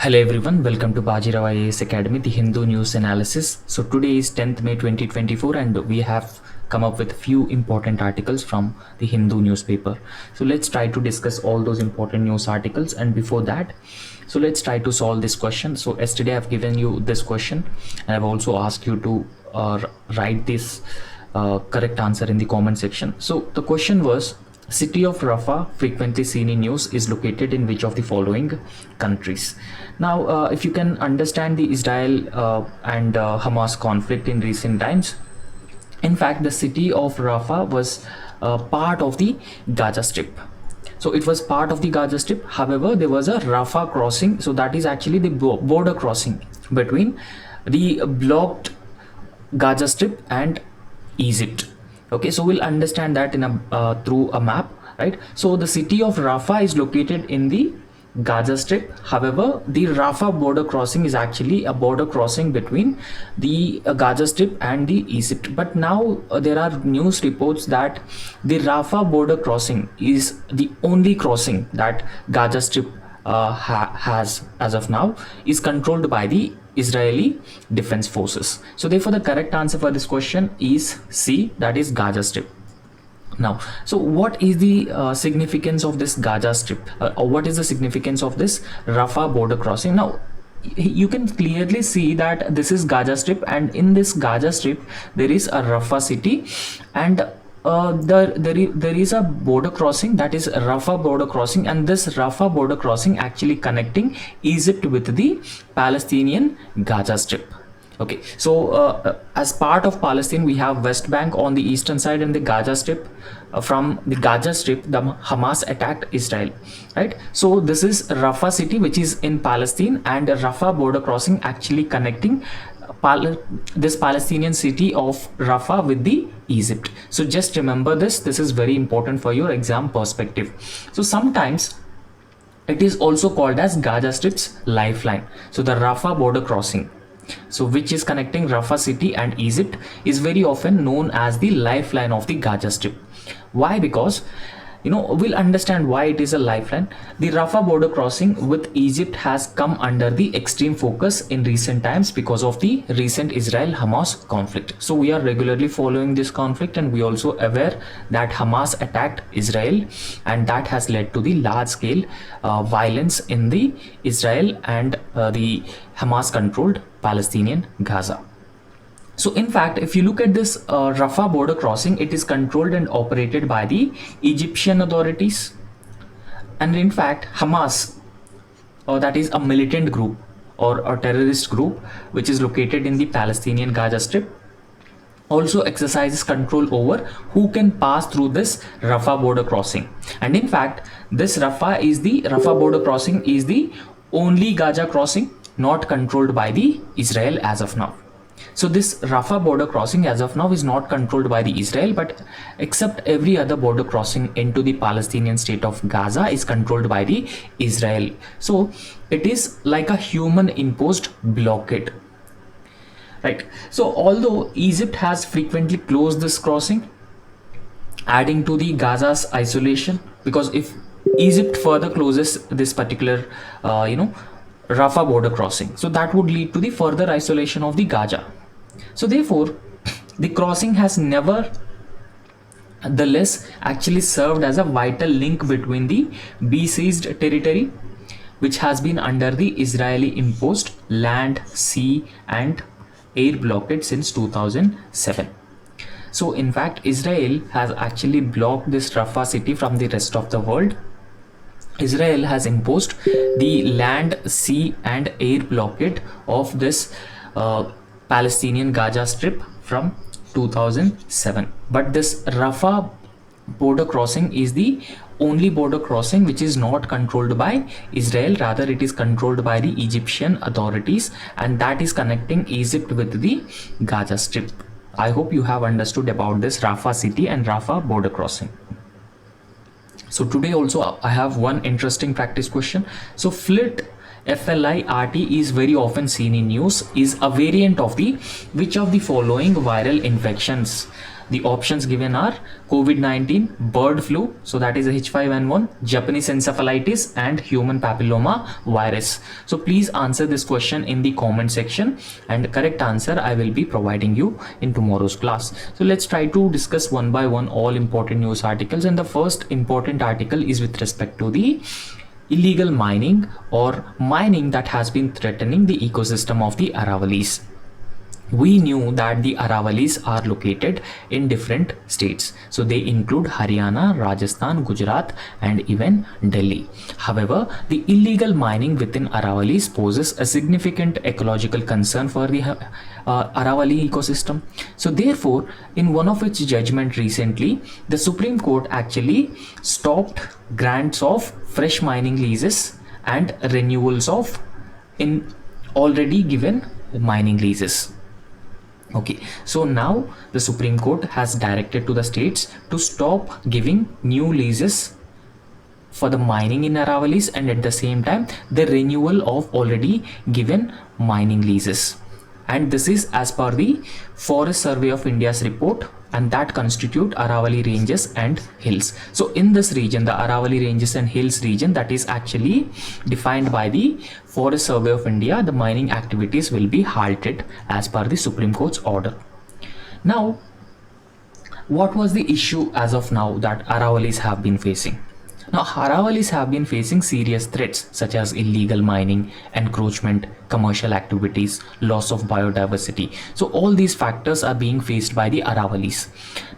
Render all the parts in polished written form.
Hello everyone, welcome to BAJIRAO IAS Academy, the Hindu News Analysis. So today is 10th May 2024 and we have come up with a few important articles from the Hindu newspaper. So let's try to discuss all those important news articles, and before that, so let's try to solve this question. So yesterday I've given you this question and I've also asked you to write this correct answer in the comment section. So the question was, city of Rafah, frequently seen in news, is located in which of the following countries? Now, if you can understand the Israel and Hamas conflict in recent times, in fact, the city of Rafah was part of the Gaza Strip. So it was part of the Gaza Strip. However, there was a Rafah crossing. So that is actually the border crossing between the blocked Gaza Strip and Egypt. Okay, so we'll understand that in a through a map, right? So the city of Rafah is located in the Gaza Strip. However, the Rafah border crossing is actually a border crossing between the Gaza Strip and the Egypt. But now there are news reports that the Rafah border crossing is the only crossing that Gaza Strip has as of now, is controlled by the Israeli Defense Forces. So therefore the correct answer for this question is C, that is Gaza Strip. Now, so what is the significance of this Gaza Strip, or what is the significance of this Rafah border crossing? Now, you can clearly see that this is Gaza Strip, and in this Gaza Strip there is a Rafah city, and there is a border crossing, that is Rafah border crossing, and this Rafah border crossing actually connecting Egypt with the Palestinian Gaza Strip. Okay, so as part of Palestine, we have West Bank on the eastern side and the Gaza Strip. From the Gaza Strip, the Hamas attacked Israel, right? So this is Rafah city, which is in Palestine, and Rafah border crossing actually connecting this Palestinian city of Rafah with the Egypt. So just remember this is very important for your exam perspective. So sometimes it is also called as Gaza Strip's lifeline. So the Rafah border crossing, so which is connecting Rafah city and Egypt, is very often known as the lifeline of the Gaza Strip. Why? Because we'll understand why it is a lifeline. The Rafah border crossing with Egypt has come under the extreme focus in recent times because of the recent Israel-Hamas conflict. So we are regularly following this conflict, and we also aware that Hamas attacked Israel, and that has led to the large-scale violence in the Israel and the Hamas-controlled Palestinian Gaza. So in fact, if you look at this Rafah border crossing, it is controlled and operated by the Egyptian authorities. And in fact, Hamas, that is a militant group or a terrorist group which is located in the Palestinian Gaza Strip, also exercises control over who can pass through this Rafah border crossing. And in fact, this Rafah border crossing is the only Gaza crossing not controlled by the Israel as of now. So this Rafah border crossing as of now is not controlled by the Israel, but except every other border crossing into the Palestinian state of Gaza is controlled by the Israel. So it is like a human imposed blockade, right? So although Egypt has frequently closed this crossing, adding to the Gaza's isolation, because if Egypt further closes this particular Rafah border crossing, so that would lead to the further isolation of the Gaza. So therefore, the crossing has nevertheless actually served as a vital link between the besieged territory, which has been under the Israeli imposed land, sea and air blockade since 2007. So in fact, Israel has actually blocked this Rafah city from the rest of the world. Israel has imposed the land, sea and air blockade of this Palestinian Gaza Strip from 2007. But this Rafah border crossing is the only border crossing which is not controlled by Israel, rather it is controlled by the Egyptian authorities, and that is connecting Egypt with the Gaza Strip. I hope you have understood about this Rafah city and Rafah border crossing. So today also I have one interesting practice question. So FLIRT is very often seen in news, is a variant of the which of the following viral infections? The options given are COVID-19, bird flu, so that is H5N1, Japanese encephalitis, and human papilloma virus. So please answer this question in the comment section, and correct answer I will be providing you in tomorrow's class. So let's try to discuss one by one all important news articles, and the first important article is with respect to the illegal mining or mining that has been threatening the ecosystem of the Aravalis. We knew that the Aravalis are located in different states. So they include Haryana, Rajasthan, Gujarat, and even Delhi. However, the illegal mining within Aravalis poses a significant ecological concern for the Aravali ecosystem. So therefore, in one of its judgment recently, the Supreme Court actually stopped grants of fresh mining leases and renewals of in already given mining leases. Okay, so now the Supreme Court has directed to the states to stop giving new leases for the mining in Aravalis, and at the same time the renewal of already given mining leases. And this is as per the Forest Survey of India's report, and that constitute Aravali ranges and hills. So in this region, the Aravali ranges and hills region, that is actually defined by the Forest Survey of India, the mining activities will be halted as per the Supreme Court's order. Now, what was the issue as of now that Aravalis have been facing? Now, Aravalis have been facing serious threats such as illegal mining, encroachment, commercial activities, loss of biodiversity. So all these factors are being faced by the Aravalis.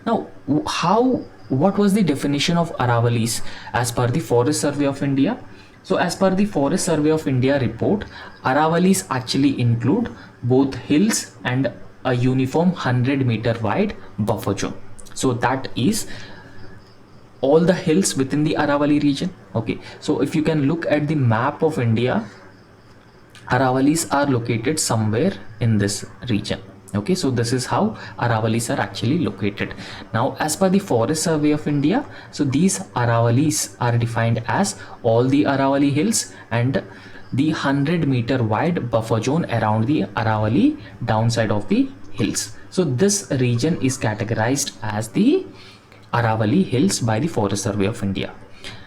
Now, what was the definition of Aravalis as per the Forest Survey of India? So as per the Forest Survey of India report, Aravalis actually include both hills and a uniform 100-meter wide buffer zone. So that is all the hills within the Aravali region. Okay, so if you can look at the map of India, Aravalis are located somewhere in this region. Okay, so this is how Aravalis are actually located. Now, as per the Forest Survey of India, so these Aravalis are defined as all the Aravali hills and the 100-meter wide buffer zone around the Aravali downside of the hills. So this region is categorized as the Aravali Hills by the Forest Survey of India.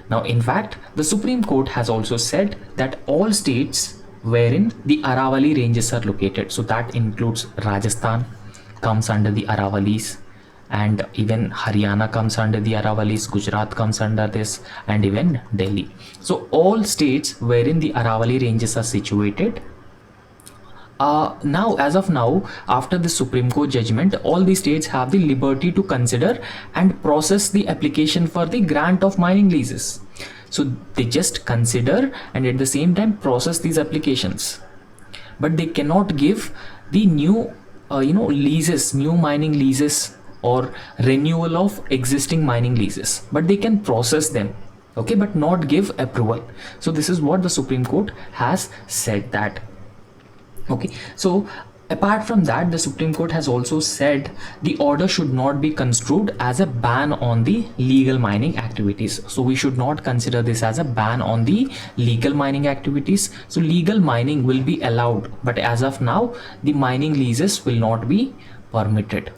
Now, in fact, the Supreme Court has also said that all states wherein the Aravali ranges are located, so that includes Rajasthan comes under the Aravalis, and even Haryana comes under the Aravalis, Gujarat comes under this, and even Delhi. So all states wherein the Aravali ranges are situated, now as of now, after the Supreme Court judgment, all the states have the liberty to consider and process the application for the grant of mining leases. So they just consider and at the same time process these applications, but they cannot give the new leases, new mining leases or renewal of existing mining leases, but they can process them, okay, but not give approval. So this is what the Supreme Court has said that. Okay, so apart from that, the Supreme Court has also said the order should not be construed as a ban on the legal mining activities. So we should not consider this as a ban on the legal mining activities. So legal mining will be allowed, but as of now, the mining leases will not be permitted.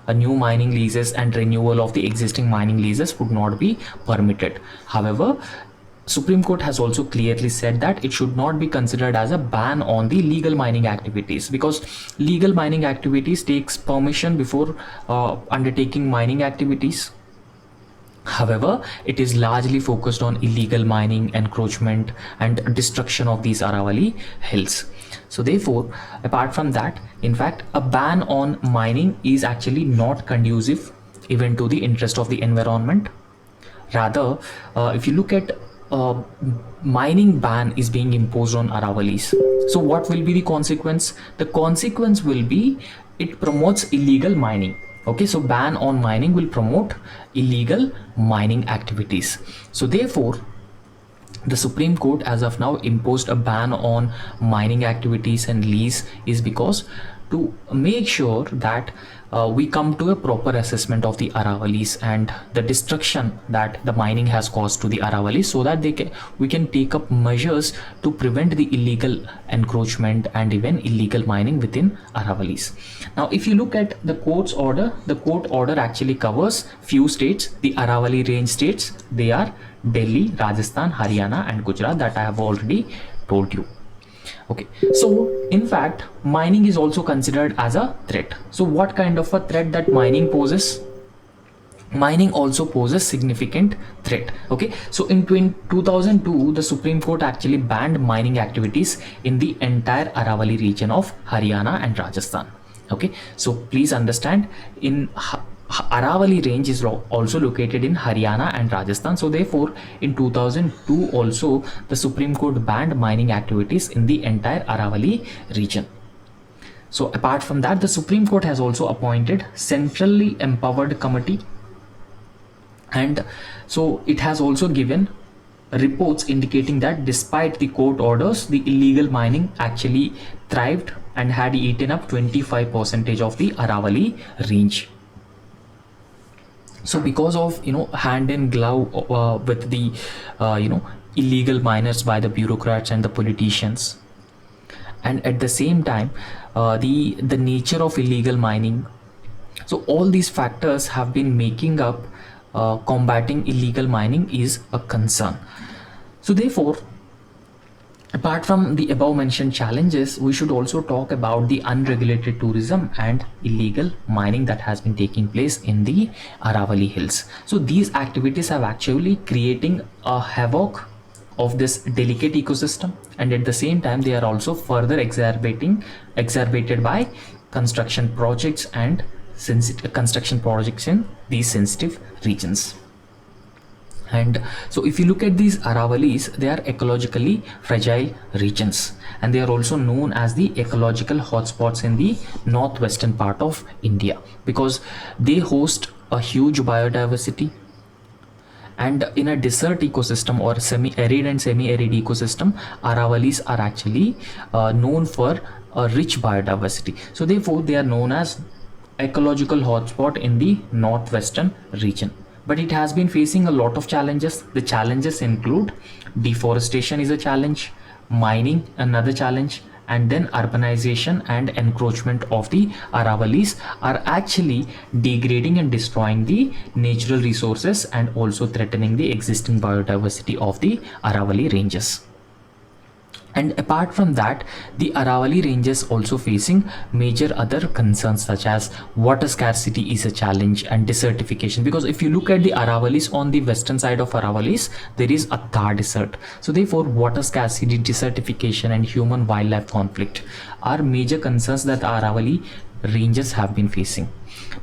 A new mining leases and renewal of the existing mining leases would not be permitted. However, Supreme Court has also clearly said that it should not be considered as a ban on the legal mining activities, because legal mining activities takes permission before undertaking mining activities. However, it is largely focused on illegal mining, encroachment and destruction of these Aravali hills. So therefore, apart from that, in fact, a ban on mining is actually not conducive even to the interest of the environment. Rather, if you look at mining ban is being imposed on Aravalis. So what will be the consequence? The consequence will be it promotes illegal mining. Okay, so ban on mining will promote illegal mining activities. So therefore, the Supreme Court as of now imposed a ban on mining activities and lease is because to make sure that we come to a proper assessment of the Aravalis and the destruction that the mining has caused to the Aravalis, so that we can take up measures to prevent the illegal encroachment and even illegal mining within Aravalis. Now if you look at the court's order, the court order actually covers few states, the Aravali range states. They are Delhi, Rajasthan, Haryana and Gujarat, that I have already told you. Okay, so in fact mining is also considered as a threat. So what kind of a threat that mining poses? Mining also poses significant threat. Okay, so in 2002 the Supreme Court actually banned mining activities in the entire Aravali region of Haryana and Rajasthan. Okay, so please understand, in Aravali range is also located in Haryana and Rajasthan. So therefore in 2002 also the Supreme Court banned mining activities in the entire Aravali region. So apart from that, the Supreme Court has also appointed centrally empowered committee, and so it has also given reports indicating that despite the court orders, the illegal mining actually thrived and had eaten up 25% of the Aravali range. So because of hand in glove with the illegal miners by the bureaucrats and the politicians, and at the same time the nature of illegal mining, so all these factors have been making up combating illegal mining is a concern. So therefore, apart from the above mentioned challenges, we should also talk about the unregulated tourism and illegal mining that has been taking place in the Aravali Hills. So these activities have actually creating a havoc of this delicate ecosystem, and at the same time they are also further exacerbated by construction projects and construction projects in these sensitive regions. And so if you look at these Aravalis, they are ecologically fragile regions, and they are also known as the ecological hotspots in the northwestern part of India, because they host a huge biodiversity. And in a desert ecosystem or semi-arid and semi-arid ecosystem, Aravalis are actually known for a rich biodiversity. So therefore they are known as ecological hotspot in the northwestern region. But it has been facing a lot of challenges. The challenges include deforestation is a challenge, mining another challenge, and then urbanization and encroachment of the Aravalis are actually degrading and destroying the natural resources and also threatening the existing biodiversity of the Aravali ranges. And apart from that, the Aravali ranges also facing major other concerns, such as water scarcity is a challenge and desertification, because if you look at the Aravalis, on the western side of Aravalis there is a Thar desert. So therefore water scarcity, desertification and human wildlife conflict are major concerns that the Aravali ranges have been facing.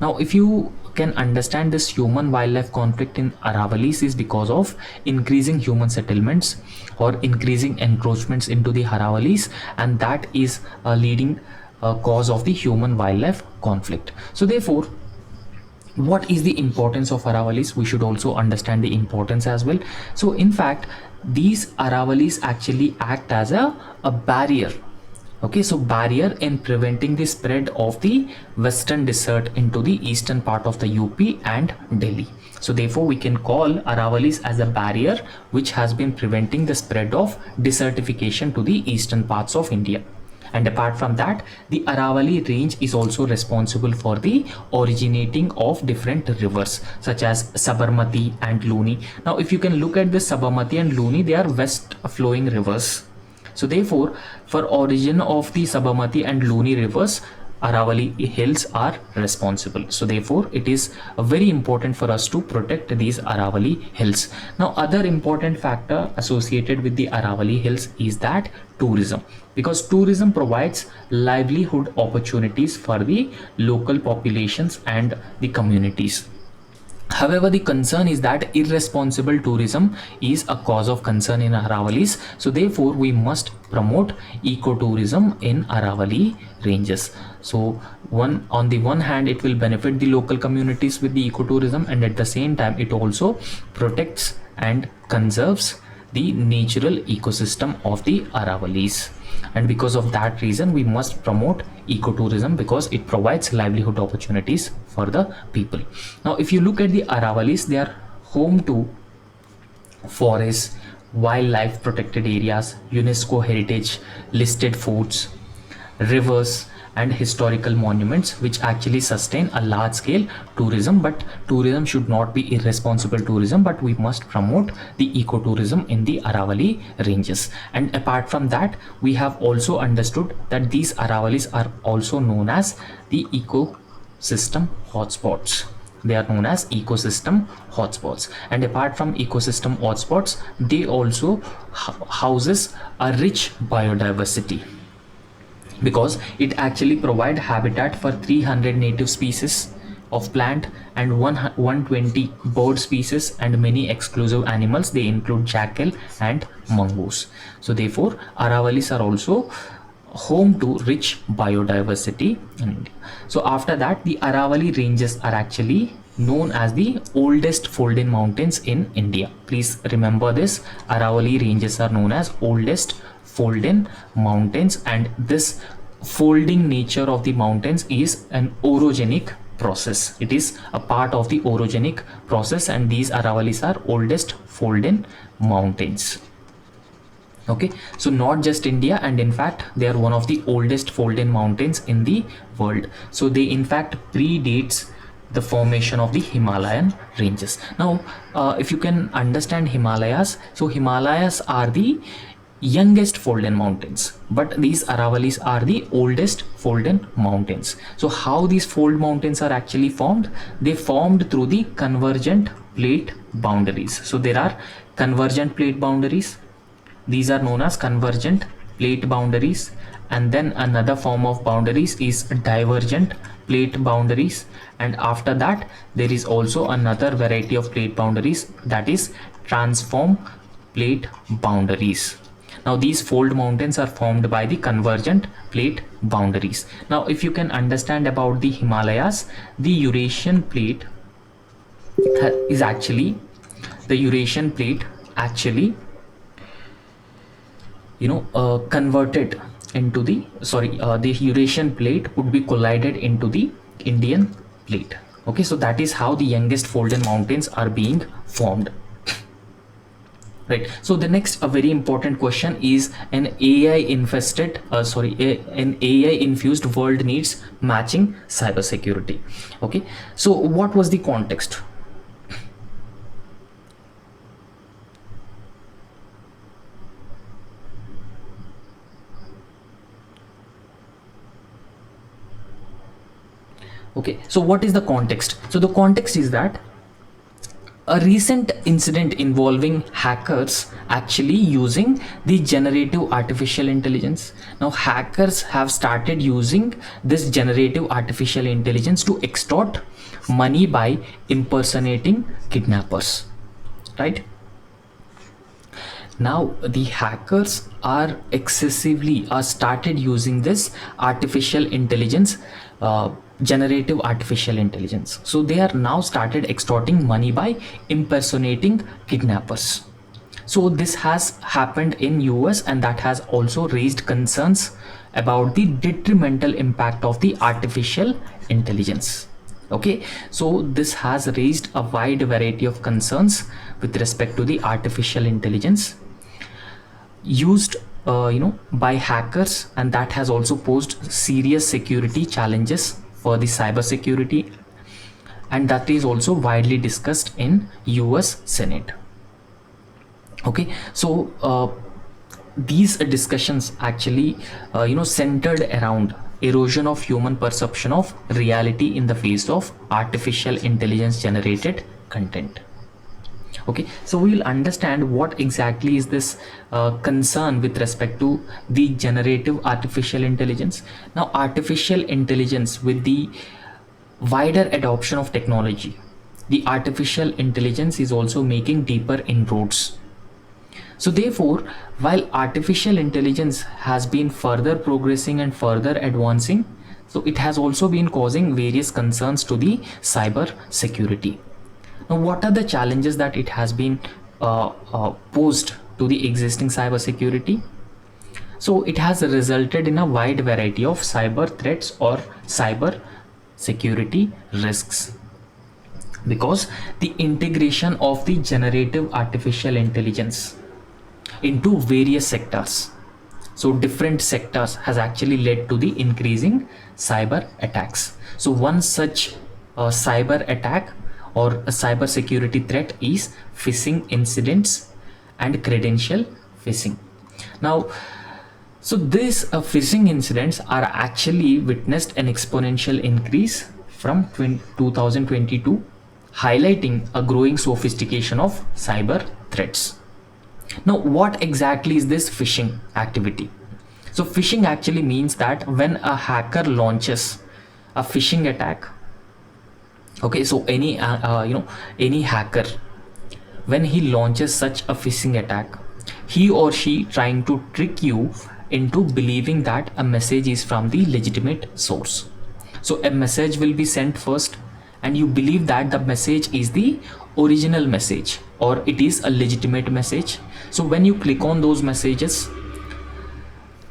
Now if you can understand this human wildlife conflict in Aravalis is because of increasing human settlements or increasing encroachments into the Aravalis, and that is a leading cause of the human wildlife conflict. So therefore, what is the importance of Aravalis? We should also understand the importance as well. So in fact, these Aravalis actually act as a barrier. Okay, so barrier in preventing the spread of the western desert into the eastern part of the UP and Delhi. So therefore we can call Aravalis as a barrier which has been preventing the spread of desertification to the eastern parts of India. And apart from that, the Aravali range is also responsible for the originating of different rivers such as Sabarmati and Luni. Now if you can look at the Sabarmati and Luni, they are west flowing rivers. So therefore, for origin of the Sabarmati and Luni rivers, Aravali hills are responsible. So therefore, it is very important for us to protect these Aravali hills. Now, other important factor associated with the Aravali hills is that tourism, because tourism provides livelihood opportunities for the local populations and the communities. However, the concern is that irresponsible tourism is a cause of concern in Aravalis. So therefore, we must promote ecotourism in Aravali ranges. So on the one hand, it will benefit the local communities with the ecotourism, and at the same time, it also protects and conserves the natural ecosystem of the Aravallis. And because of that reason, we must promote ecotourism because it provides livelihood opportunities for the people. Now, if you look at the Aravallis, they are home to forests, wildlife protected areas, UNESCO heritage listed foods, rivers, and historical monuments, which actually sustain a large scale tourism. But tourism should not be irresponsible tourism, but we must promote the ecotourism in the Aravalli ranges. And apart from that, we have also understood that these Aravallis are also known as the ecosystem hotspots. They are known as ecosystem hotspots, and apart from ecosystem hotspots, they also houses a rich biodiversity, because it actually provide habitat for 300 native species of plant and 120 bird species and many exclusive animals. They include jackal and mongoose. So therefore, Aravallis are also home to rich biodiversity in India. So after that, the Aravalli ranges are actually known as the oldest fold-in mountains in India. Please remember this, Aravalli ranges are known as oldest fold-in mountains, and this folding nature of the mountains is an orogenic process. It is a part of the orogenic process, and these Aravallis are oldest fold-in mountains. Okay, so not just India, and in fact they are one of the oldest fold-in mountains in the world. So they in fact predates the formation of the Himalayan ranges. Now if you can understand Himalayas, so Himalayas are the youngest fold-in mountains, but these Aravallis are the oldest fold-in mountains. So how these fold mountains are actually formed? They formed through the convergent plate boundaries. So there are convergent plate boundaries, these are known as convergent plate boundaries, and then another form of boundaries is divergent plate boundaries, and after that there is also another variety of plate boundaries, that is transform plate boundaries. Now these fold mountains are formed by the convergent plate boundaries. Now if you can understand about the Himalayas, the Eurasian plate is actually, the Eurasian plate actually converted into the the Eurasian plate would be collided into the Indian plate. Okay, so that is how the youngest fold-in mountains are being formed. Right. So the next, a very important question is, an AI infested, an AI infused world needs matching cybersecurity. Okay. So what was the context? Okay. So what is the context? So the context is that a recent incident involving hackers actually using the generative artificial intelligence. Now hackers have started using this generative artificial intelligence to extort money by impersonating kidnappers, right? Now the hackers are started using this artificial intelligence, generative artificial intelligence. So they are now started extorting money by impersonating kidnappers. So this has happened in US, and that has also raised concerns about the detrimental impact of the artificial intelligence. Okay, so this has raised a wide variety of concerns with respect to the artificial intelligence used by hackers, and that has also posed serious security challenges for the cyber security, and that is also widely discussed in US Senate. Okay, so these discussions actually centered around erosion of human perception of reality in the face of artificial intelligence generated content. Okay, so we will understand what exactly is this concern with respect to the generative artificial intelligence. Now artificial intelligence, with the wider adoption of technology, the artificial intelligence is also making deeper inroads. So therefore, while artificial intelligence has been further progressing and further advancing, so it has also been causing various concerns to the cyber security. Now what are the challenges that it has been posed to the existing cybersecurity. So it has resulted in a wide variety of cyber threats or cyber security risks, because the integration of the generative artificial intelligence into various sectors, so different sectors, has actually led to the increasing cyber attacks. So one such cyber attack or a cyber security threat is phishing incidents and credential phishing. Now, so these phishing incidents are actually witnessed an exponential increase from 2022, highlighting a growing sophistication of cyber threats. Now, what exactly is this phishing activity? So phishing actually means that when a hacker launches a phishing attack, okay, so any any hacker, when he launches such a phishing attack, he or she trying to trick you into believing that a message is from the legitimate source. So a message will be sent first and you believe that the message is the original message or it is a legitimate message. So when you click on those messages,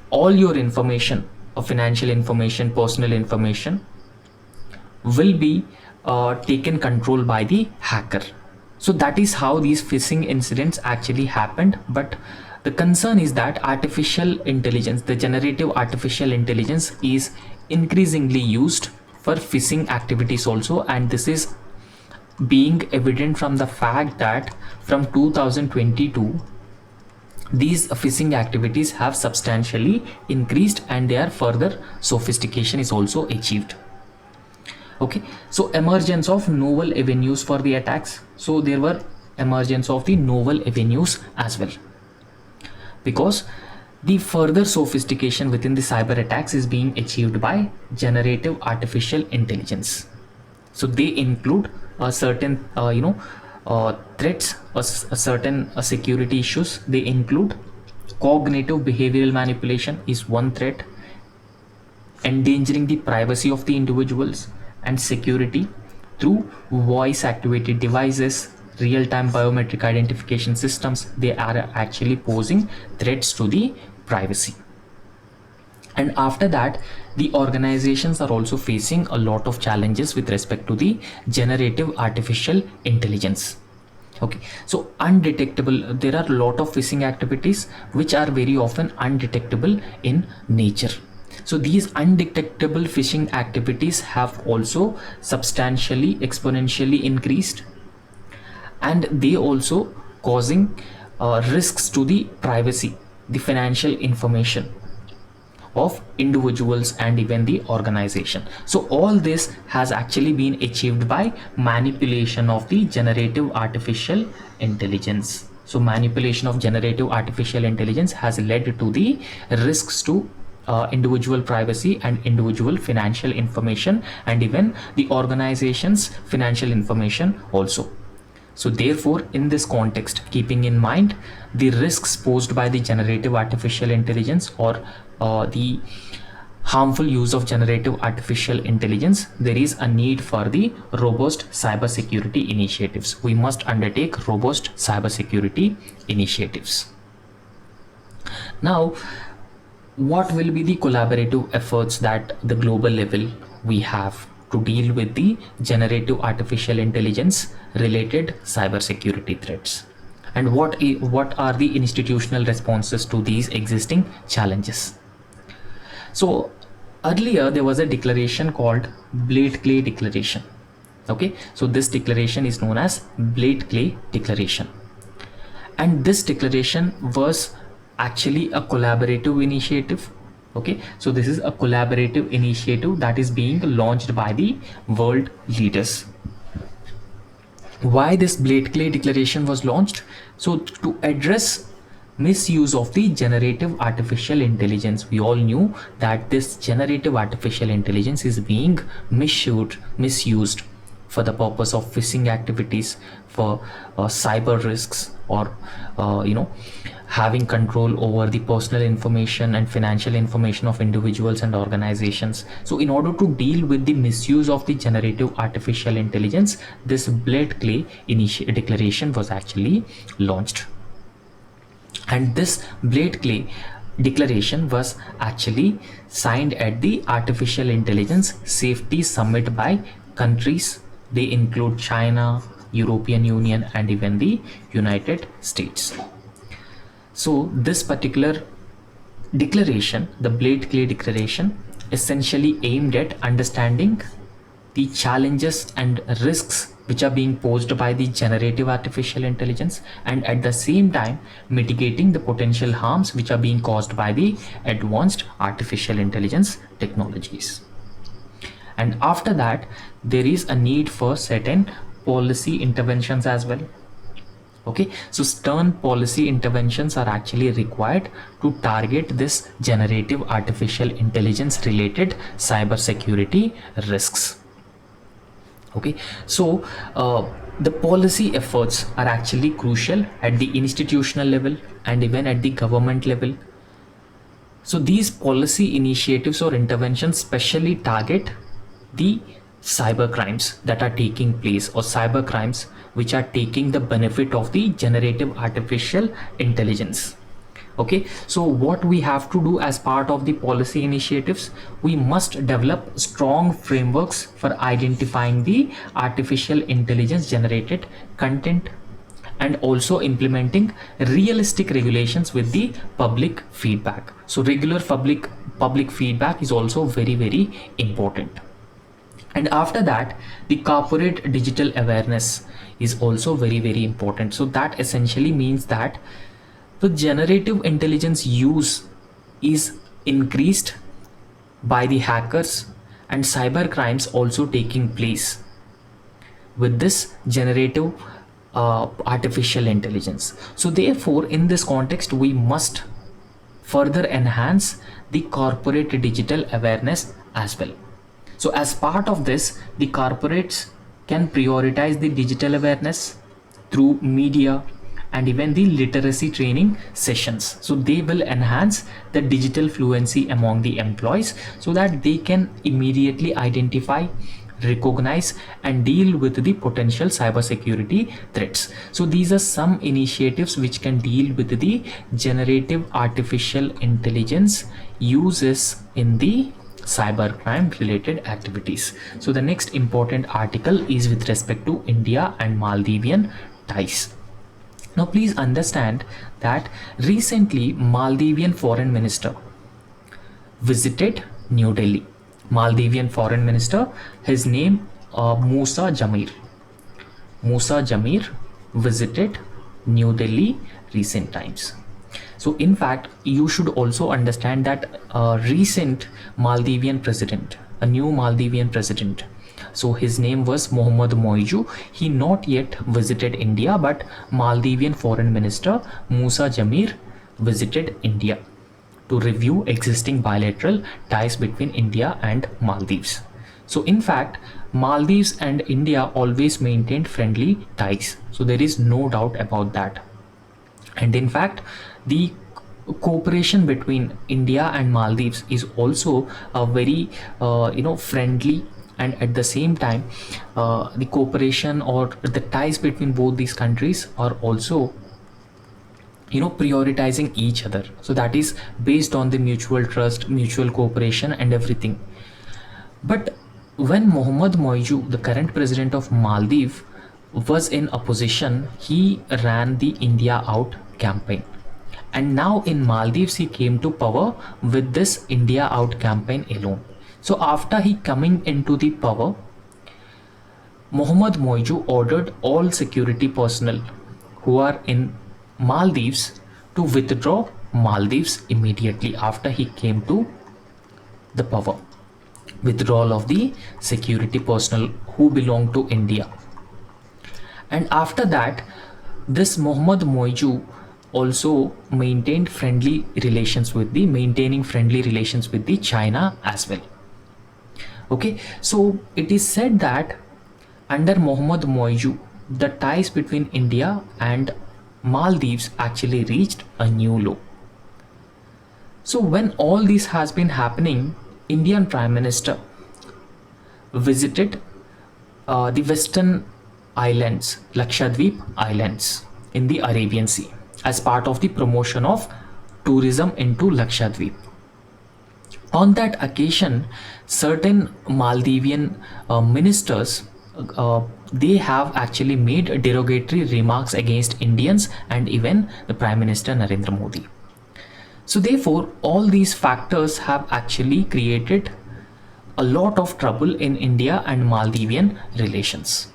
all your information, financial information, personal information, will be taken control by the hacker. So that is how these phishing incidents actually happened. But the concern is that artificial intelligence, the generative artificial intelligence, is increasingly used for phishing activities also, and this is being evident from the fact that from 2022 these phishing activities have substantially increased and their further sophistication is also achieved. Okay, so emergence of novel avenues for the attacks. So there were emergence of the novel avenues as well, because the further sophistication within the cyber attacks is being achieved by generative artificial intelligence. So they include a certain threats, a certain security issues. They include cognitive behavioral manipulation is one threat, endangering the privacy of the individuals and security through voice activated devices, real-time biometric identification systems. They are actually posing threats to the privacy. And after that, the organizations are also facing a lot of challenges with respect to the generative artificial intelligence. Okay, so undetectable, there are a lot of phishing activities which are very often undetectable in nature. So these undetectable phishing activities have also substantially, exponentially increased, and they also causing risks to the privacy, the financial information of individuals and even the organization. So all this has actually been achieved by manipulation of the generative artificial intelligence. So manipulation of generative artificial intelligence has led to the risks to individual privacy and individual financial information and even the organization's financial information also. So therefore, in this context, keeping in mind the risks posed by the generative artificial intelligence or the harmful use of generative artificial intelligence, there is a need for the robust cybersecurity initiatives. We must undertake robust cybersecurity initiatives. Now, what will be the collaborative efforts that the global level we have to deal with the generative artificial intelligence related cybersecurity threats, and what are the institutional responses to these existing challenges? So earlier there was a declaration called Blade-Clay Declaration. Okay, so this declaration is known as Blade-Clay Declaration, and this declaration was actually a collaborative initiative. Okay, so this is a collaborative initiative that is being launched by the world leaders. Why this Blade-Clay Declaration was launched? So to address misuse of the generative artificial intelligence. We all knew that this generative artificial intelligence is being misused for the purpose of phishing activities, for cyber risks, or having control over the personal information and financial information of individuals and organizations. So in order to deal with the misuse of the generative artificial intelligence, this Blade-Clay Declaration was actually launched. And this Blade Clay declaration was actually signed at the Artificial Intelligence Safety Summit by countries. They include China, European Union, and even the United States. So this particular declaration, the Blade Clay declaration, essentially aimed at understanding the challenges and risks which are being posed by the generative artificial intelligence, and at the same time mitigating the potential harms which are being caused by the advanced artificial intelligence technologies. And after that, there is a need for certain policy interventions as well. Okay, so stern policy interventions are actually required to target this generative artificial intelligence related cybersecurity risks. Okay, so the policy efforts are actually crucial at the institutional level and even at the government level. So these policy initiatives or interventions specially target the cyber crimes that are taking place, or cyber crimes which are taking the benefit of the generative artificial intelligence. Okay, so what we have to do as part of the policy initiatives, we must develop strong frameworks for identifying the artificial intelligence generated content and also implementing realistic regulations with the public feedback. So regular public feedback is also very important. And after that, the corporate digital awareness is also very important. So that essentially means that the generative intelligence use is increased by the hackers and cyber crimes also taking place with this generative artificial intelligence. So therefore, in this context, we must further enhance the corporate digital awareness as well. So as part of this, the corporates can prioritize the digital awareness through media and even the literacy training sessions. So they will enhance the digital fluency among the employees so that they can immediately identify, recognize and deal with the potential cybersecurity threats. So these are some initiatives which can deal with the generative artificial intelligence uses in the cybercrime related activities. So the next important article is with respect to India and Maldivian ties. Now please understand that recently Maldivian Foreign Minister visited New Delhi. Maldivian Foreign Minister, his name Musa Jamir. Musa Jamir visited New Delhi recent times. So in fact, you should also understand that recent Maldivian president, a new Maldivian president, so his name was Mohammad Moiju. He not yet visited India, but Maldivian Foreign Minister Musa Jamir visited India to review existing bilateral ties between India and Maldives. So in fact, Maldives and India always maintained friendly ties. So there is no doubt about that. And in fact, the cooperation between India and Maldives is also a very friendly, and at the same time the cooperation or the ties between both these countries are also prioritizing each other. So that is based on the mutual trust, mutual cooperation and everything. But when Mohammad Moiju, the current president of Maldives, was in opposition, he ran the India Out campaign. And now in Maldives, he came to power with this India Out campaign alone. So after he coming into the power, Mohammad Moiju ordered all security personnel who are in Maldives to withdraw Maldives immediately after he came to the power. Withdrawal of the security personnel who belong to India. And after that, this Mohammad Moiju also maintaining friendly relations with the China as well. Okay, so it is said that under Mohammad Moiju, the ties between India and Maldives actually reached a new low. So when all this has been happening, Indian Prime Minister visited the Western Islands, Lakshadweep Islands in the Arabian Sea. as part of the promotion of tourism into Lakshadweep. On that occasion, certain Maldivian ministers they have actually made derogatory remarks against Indians and even the Prime Minister Narendra Modi. So therefore, all these factors have actually created a lot of trouble in India and Maldivian relations.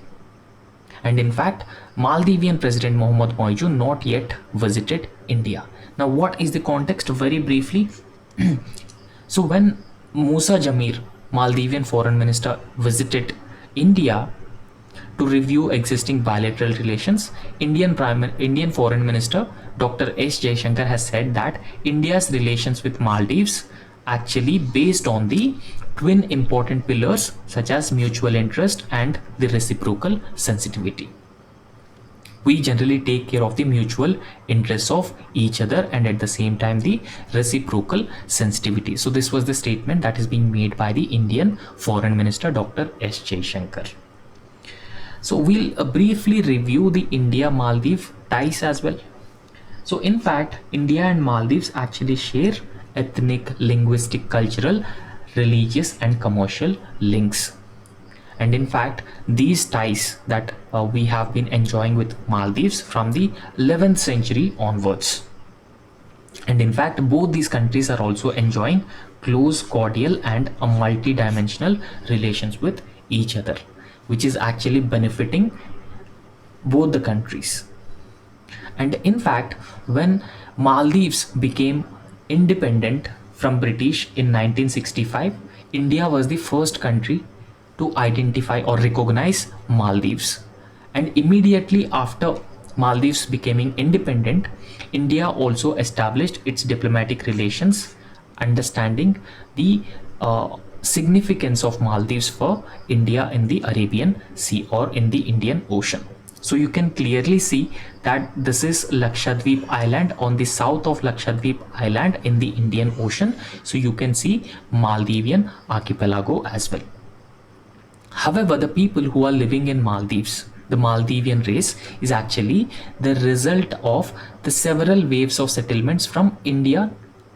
And in fact, Maldivian President Mohamed Moiju not yet visited India. Now, what is the context? Very briefly. So when Musa Jamir, Maldivian Foreign Minister, visited India to review existing bilateral relations, Indian Foreign Minister Dr. S. Jaishankar has said that India's relations with Maldives actually based on the twin important pillars such as mutual interest and the reciprocal sensitivity. We generally take care of the mutual interests of each other and at the same time the reciprocal sensitivity. So this was the statement that is being made by the Indian Foreign Minister Dr. S. Jaishankar. So we'll briefly review the India-Maldives ties as well. So in fact, India and Maldives actually share ethnic, linguistic, cultural, religious and commercial links. And in fact, these ties that we have been enjoying with Maldives from the 11th century onwards. And in fact, both these countries are also enjoying close, cordial and a multi-dimensional relations with each other, which is actually benefiting both the countries. And in fact, when Maldives became independent from British in 1965, India was the first country to identify or recognize Maldives. And immediately after Maldives becoming independent, India also established its diplomatic relations, understanding the significance of Maldives for India in the Arabian Sea or in the Indian Ocean. So you can clearly see that this is Lakshadweep Island on the south of Lakshadweep Island in the Indian Ocean. So you can see Maldivian archipelago as well. However, the people who are living in Maldives, the Maldivian race, is actually the result of the several waves of settlements from India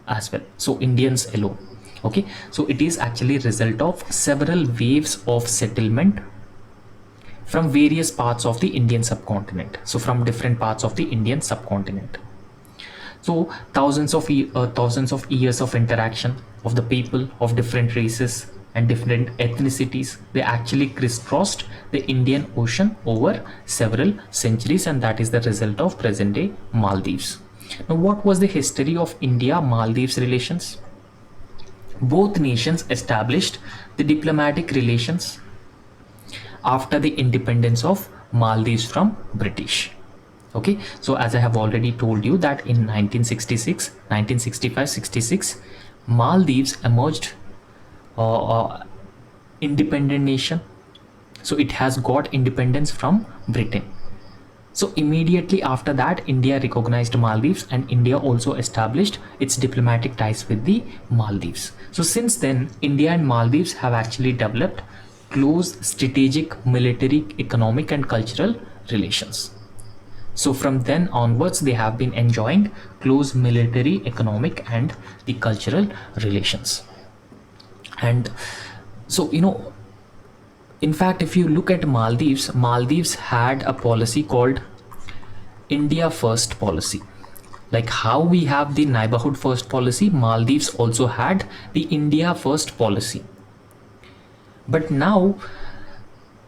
as well. So Indians alone. Okay, so it is actually result of several waves of settlement from various parts of the Indian subcontinent. So from different parts of the Indian subcontinent. So thousands of years of interaction of the people of different races and different ethnicities, they actually crisscrossed the Indian Ocean over several centuries, and that is the result of present day Maldives. Now, what was the history of India-Maldives relations? Both nations established the diplomatic relations after the independence of Maldives from British. Okay, so as I have already told you that in 1965-66, Maldives emerged independent nation. So it has got independence from Britain. So immediately after that, India recognized Maldives and India also established its diplomatic ties with the Maldives. So since then, India and Maldives have actually developed close strategic, military, economic and cultural relations. So from then onwards, they have been enjoying close military, economic and the cultural relations. And so, in fact, if you look at Maldives, Maldives had a policy called India First policy. Like how we have the neighborhood first policy, Maldives also had the India First policy. But now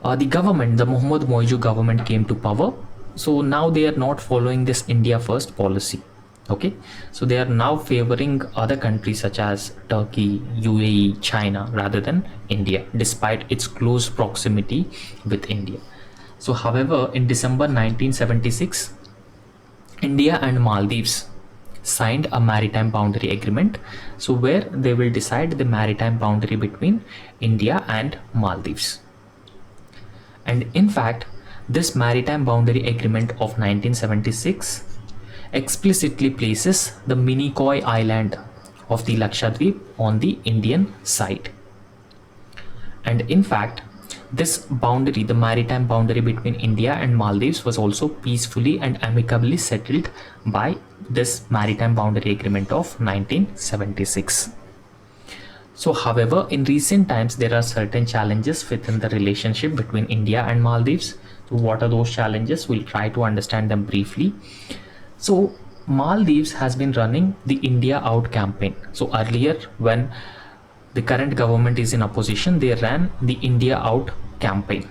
the government, the Mohamed Moiju government came to power. So now they are not following this India First policy. Okay, so they are now favoring other countries such as Turkey, UAE, China rather than India, despite its close proximity with India. So however, in December 1976, India and Maldives signed a maritime boundary agreement, so where they will decide the maritime boundary between India and Maldives. And in fact, this maritime boundary agreement of 1976 explicitly places the Minicoy Island of the Lakshadweep on the Indian side. And in fact, This boundary, the maritime boundary between India and Maldives, was also peacefully and amicably settled by this maritime boundary agreement of 1976. So, however, in recent times, there are certain challenges within the relationship between India and Maldives. So, what are those challenges? We'll try to understand them briefly. So, Maldives has been running the India Out campaign. So, earlier, when the current government is in opposition, they ran the India Out campaign.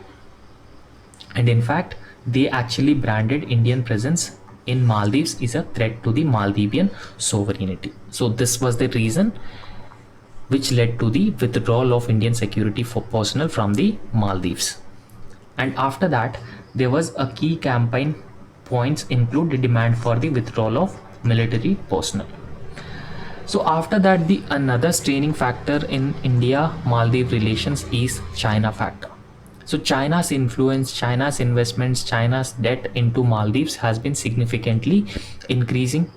And in fact, they actually branded Indian presence in Maldives is a threat to the Maldivian sovereignty. So, this was the reason which led to the withdrawal of Indian security personnel from the Maldives. And after that, there was a key campaign points include the demand for the withdrawal of military personnel. So after that, the another straining factor in India-Maldives relations is China factor. So China's influence, China's investments, China's debt into Maldives has been significantly increasing.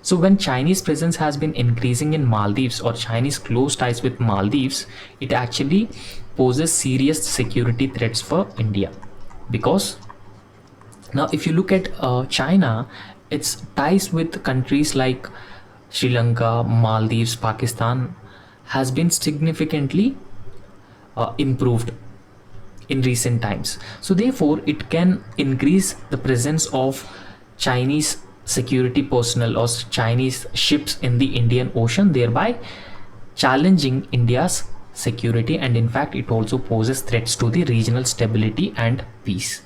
So when Chinese presence has been increasing in Maldives or Chinese close ties with Maldives, it actually poses serious security threats for India. Because now if you look at China, its ties with countries like Sri Lanka, Maldives, Pakistan has been significantly improved in recent times. So therefore, it can increase the presence of Chinese security personnel or Chinese ships in the Indian Ocean, thereby challenging India's security, and in fact it also poses threats to the regional stability and peace.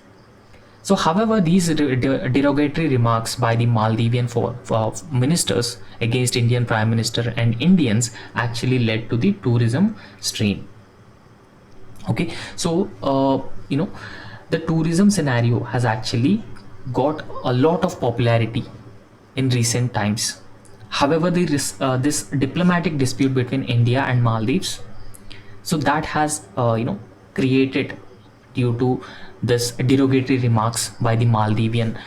So however, these derogatory remarks by the Maldivian ministers against Indian Prime Minister and Indians actually led to the tourism strain. Okay, so the tourism scenario has actually got a lot of popularity in recent times. However, this diplomatic dispute between India and Maldives, so that has created, due to this derogatory remarks by the Maldivian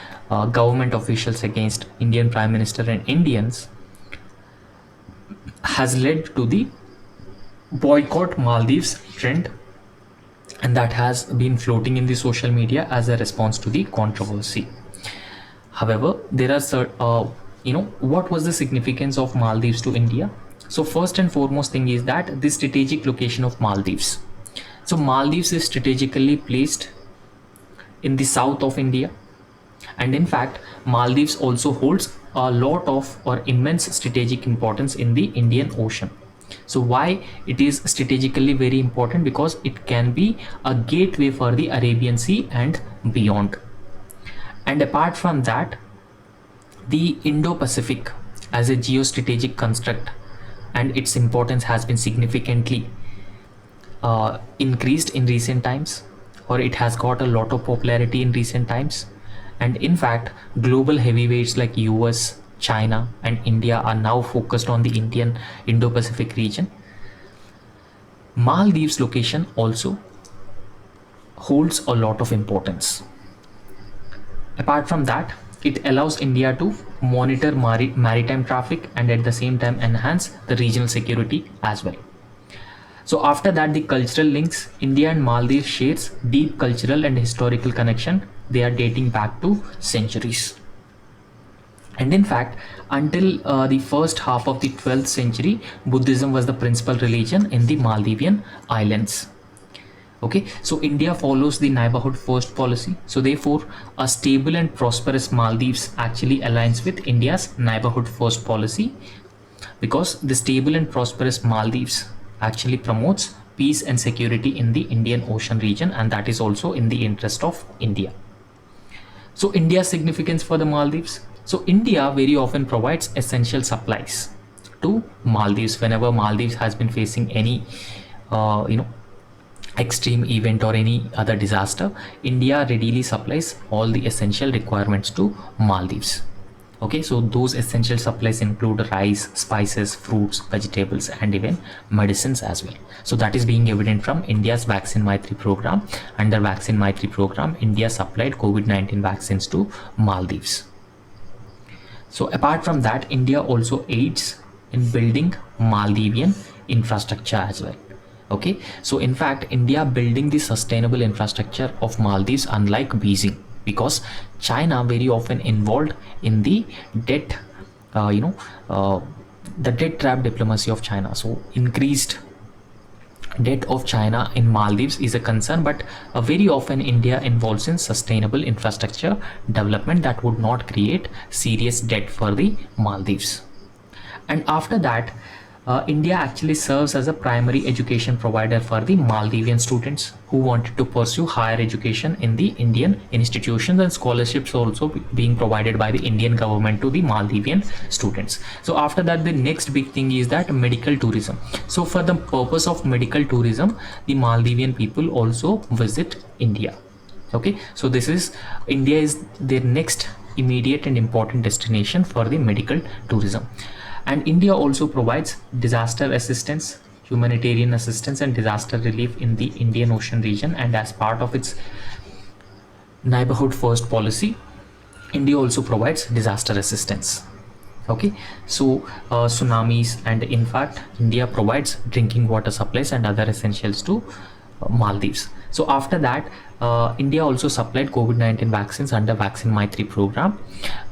government officials against Indian Prime Minister and Indians, has led to the boycott Maldives trend, and that has been floating in the social media as a response to the controversy. However, there are what was the significance of Maldives to India? So first and foremost thing is that the strategic location of Maldives. So Maldives is strategically placed in the south of India, and in fact Maldives also holds a lot of or immense strategic importance in the Indian Ocean. So why it is strategically very important? Because it can be a gateway for the Arabian Sea and beyond. And apart from that, the Indo-Pacific as a geostrategic construct and its importance has been significantly increased in recent times, or it has got a lot of popularity in recent times. And in fact, global heavyweights like US, China and India are now focused on the Indo-Pacific region. Maldives location also holds a lot of importance. Apart from that, it allows India to monitor maritime traffic and at the same time enhance the regional security as well. So after that, the cultural links. India and Maldives shares deep cultural and historical connection. They are dating back to centuries. And in fact, until the first half of the 12th century, Buddhism was the principal religion in the Maldivian islands. Okay, so India follows the neighborhood first policy. So therefore, a stable and prosperous Maldives actually aligns with India's neighborhood first policy, because the stable and prosperous Maldives actually promotes peace and security in the Indian Ocean region, and that is also in the interest of India. So India's significance for the Maldives. So India very often provides essential supplies to Maldives. Whenever Maldives has been facing any extreme event or any other disaster, India readily supplies all the essential requirements to Maldives. Okay, so those essential supplies include rice, spices, fruits, vegetables, and even medicines as well. So that is being evident from India's Vaccine Maitri program. Under Vaccine Maitri program, India supplied COVID-19 vaccines to Maldives. So apart from that, India also aids in building Maldivian infrastructure as well. Okay, so in fact, India building the sustainable infrastructure of Maldives, unlike Beijing, because China very often involved in the debt, uh, the debt trap diplomacy of China. So increased debt of China in Maldives is a concern, but very often India involves in sustainable infrastructure development that would not create serious debt for the Maldives. And after that, India actually serves as a primary education provider for the Maldivian students who wanted to pursue higher education in the Indian institutions, and scholarships also being provided by the Indian government to the Maldivian students. So after that, the next big thing is that medical tourism. So for the purpose of medical tourism, the Maldivian people also visit India. Okay, so this is India is their next immediate and important destination for the medical tourism. And India also provides disaster assistance, humanitarian assistance and disaster relief in the Indian Ocean region, and as part of its neighborhood first policy, India also provides disaster assistance. Okay, so tsunamis, and in fact India provides drinking water supplies and other essentials to Maldives. So after that, India also supplied COVID-19 vaccines under Vaccine Maitri program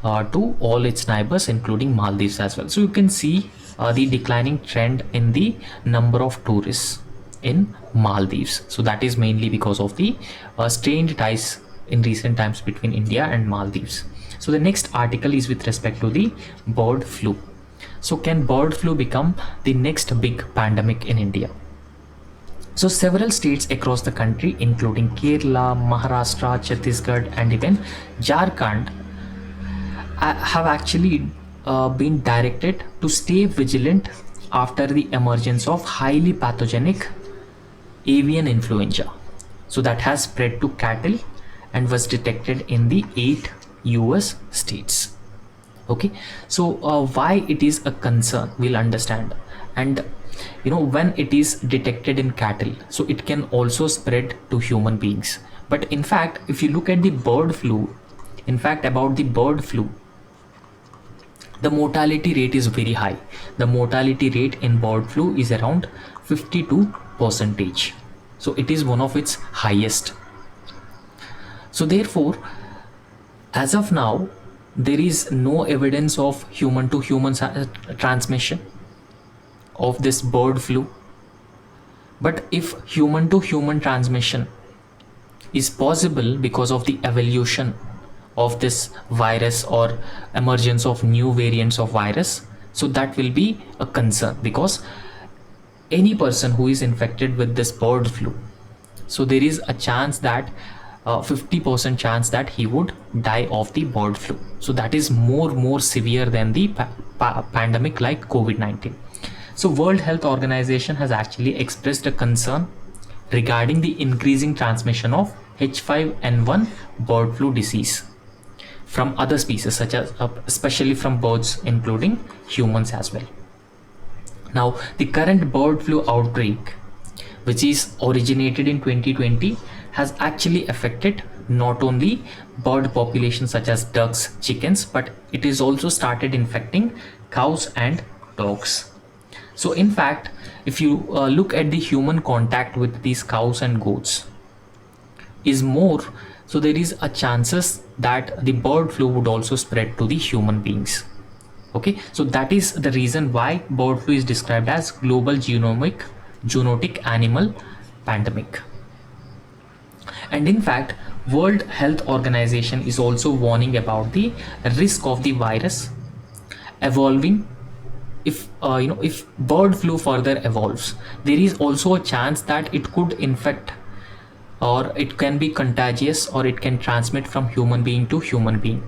to all its neighbors, including Maldives as well. So you can see the declining trend in the number of tourists in Maldives. So that is mainly because of the strained ties in recent times between India and Maldives. So the next article is with respect to the bird flu. So can bird flu become the next big pandemic in India? So several states across the country, including Kerala, Maharashtra, Chhattisgarh and even Jharkhand, have actually been directed to stay vigilant after the emergence of highly pathogenic avian influenza. So that has spread to cattle and was detected in the 8 US states. Okay, so why it is a concern, we'll understand. And when it is detected in cattle, so it can also spread to human beings. But in fact, if you look at the bird flu, the mortality rate is very high. The mortality rate in bird flu is around 52%. So it is one of its highest. So therefore, as of now, there is no evidence of human to human transmission of this bird flu. But if human to human transmission is possible because of the evolution of this virus or emergence of new variants of virus, so that will be a concern, because any person who is infected with this bird flu, so there is a chance that 50% chance that he would die of the bird flu. So that is more severe than the pandemic like COVID-19. So World Health Organization has actually expressed a concern regarding the increasing transmission of H5N1 bird flu disease from other species, such as especially from birds, including humans as well. Now, the current bird flu outbreak, which is originated in 2020, has actually affected not only bird populations such as ducks, chickens, but it is also started infecting cows and dogs. So in fact, if you look at the human contact with these cows and goats is more, so there is a chances that the bird flu would also spread to the human beings. Okay, so that is the reason why bird flu is described as global zoonotic animal pandemic. And in fact, World Health Organization is also warning about the risk of the virus evolving. If bird flu further evolves, there is also a chance that it could infect, or it can be contagious, or it can transmit from human being to human being.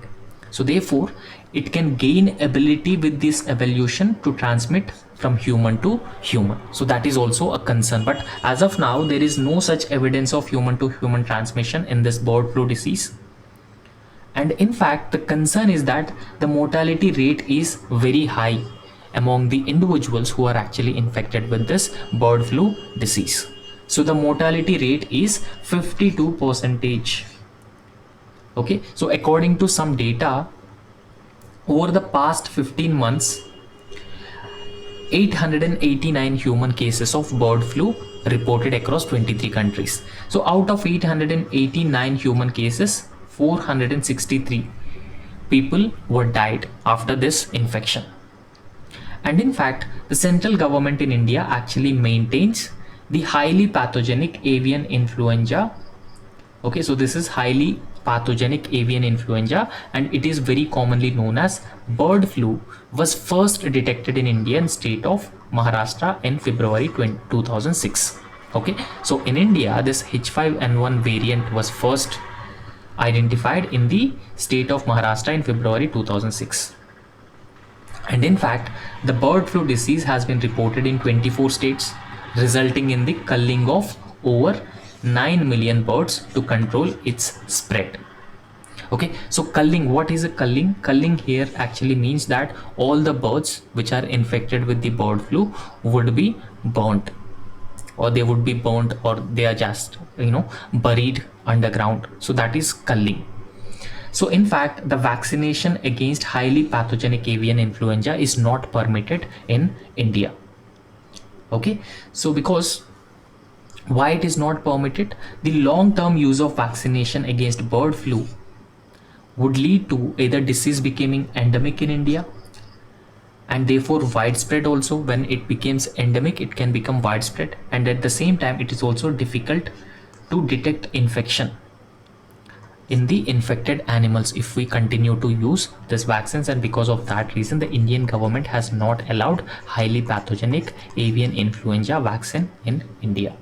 So therefore, it can gain ability with this evolution to transmit from human to human. So that is also a concern. But as of now, there is no such evidence of human to human transmission in this bird flu disease. And in fact, the concern is that the mortality rate is very high among the individuals who are actually infected with this bird flu disease. So the mortality rate is 52%. Okay, so according to some data, over the past 15 months, 889 human cases of bird flu reported across 23 countries. So out of 889 human cases, 463 people were died after this infection. And in fact, the central government in India actually maintains the highly pathogenic avian influenza. Okay, so this is highly pathogenic avian influenza, and it is very commonly known as bird flu, was first detected in Indian state of Maharashtra in February 2006. Okay, so in India, this H5N1 variant was first identified in the state of Maharashtra in February 2006. And in fact, the bird flu disease has been reported in 24 states, resulting in the culling of over 9 million birds to control its spread. Okay, so culling, what is a culling? Culling here actually means that all the birds which are infected with the bird flu would be burnt, or they would be burnt, or they are just buried underground. So that is culling. So in fact, the vaccination against highly pathogenic avian influenza is not permitted in India. Okay, so because why it is not permitted? The long-term use of vaccination against bird flu would lead to either disease becoming endemic in India, and therefore widespread also. When it becomes endemic, it can become widespread, and at the same time it is also difficult to detect infection in the infected animals if we continue to use these vaccines. And because of that reason, the Indian government has not allowed highly pathogenic avian influenza vaccine in India.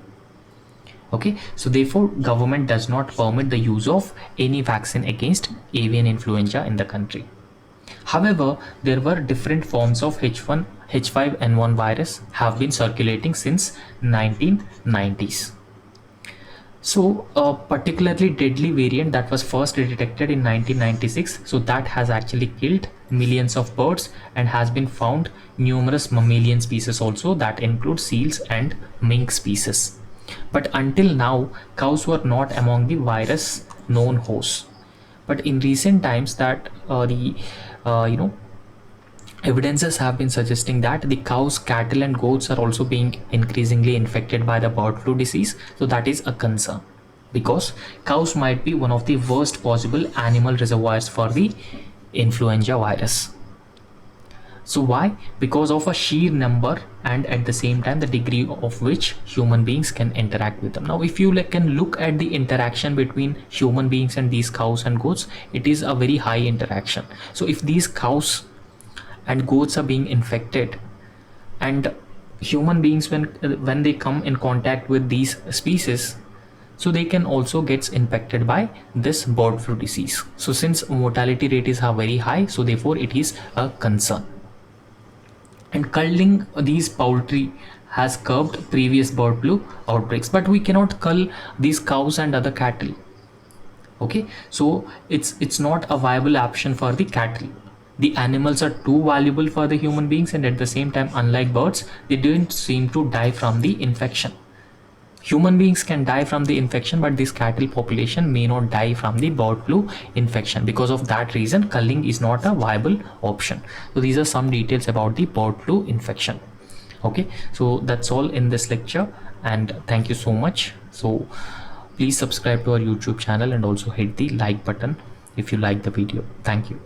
Okay, so therefore government does not permit the use of any vaccine against avian influenza in the country. However, there were different forms of H5N1 virus have been circulating since 1990s. So a particularly deadly variant that was first detected in 1996, so that has actually killed millions of birds and has been found numerous mammalian species also, that include seals and mink species. But until now, cows were not among the virus known hosts. But in recent times, that evidences have been suggesting that the cows, cattle and goats are also being increasingly infected by the bird flu disease. So that is a concern, because cows might be one of the worst possible animal reservoirs for the influenza virus. So why? Because of a sheer number and at the same time the degree of which human beings can interact with them. Now if you can look at the interaction between human beings and these cows and goats, it is a very high interaction. So if these cows and goats are being infected, and human beings, when they come in contact with these species, so they can also get infected by this bird flu disease. So since mortality rate is very high, so therefore it is a concern. And culling these poultry has curbed previous bird flu outbreaks, but we cannot cull these cows and other cattle. Okay, so it's not a viable option for the cattle. The animals are too valuable for the human beings, and at the same time, unlike birds, they don't seem to die from the infection. Human beings can die from the infection, but this cattle population may not die from the bird flu infection. Because of that reason, culling is not a viable option. So these are some details about the bird flu infection. Okay, so that's all in this lecture, and thank you so much. So please subscribe to our YouTube channel and also hit the like button if you like the video. Thank you.